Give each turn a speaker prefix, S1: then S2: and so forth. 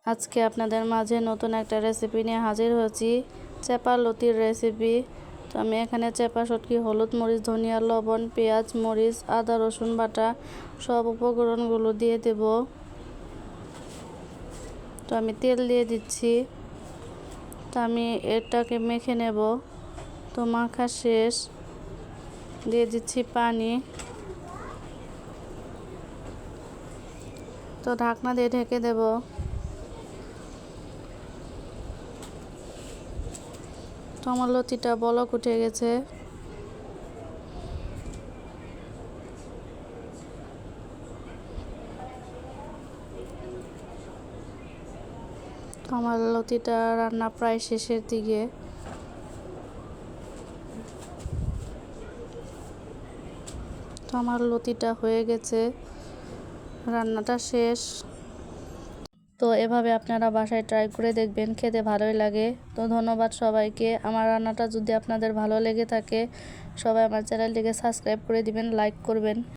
S1: আজকে আপনাদের মাঝে নতুন একটা রেসিপি নিয়ে হাজির হয়েছি, চেপা লতির রেসিপি। তো আমি এখানে চেপা শুটকি, হলুদ মরিচ, ধনিয়া, লবণ, পেঁয়াজ, মরিচ, আদা, রসুন বাটা সব উপকরণগুলো দিয়ে দেব। তো আমি তেল দিয়ে দিচ্ছি। তো আমি এটাকে মেখে নেব। তো মাখা শেষ, দিয়ে দিচ্ছি পানি। তো ঢাকনা দিয়ে ঢেকে দেব। তো আমার লতিটা বলক উঠে গেছে। তো আমার লতিটা রান্না প্রায় শেষের দিকে। তো আমার লতিটা হয়ে গেছে, রান্নাটা শেষ। তো এভাবে আপনারা বাসায় ট্রাই করে দেখবেন, খেতে ভালোই লাগে। তো ধন্যবাদ সবাইকে। আমার রান্নাটা যদি আপনাদের ভালো লেগে থাকে, সবাই আমার চ্যানেলটিকে সাবস্ক্রাইব করে দিবেন, লাইক করবেন।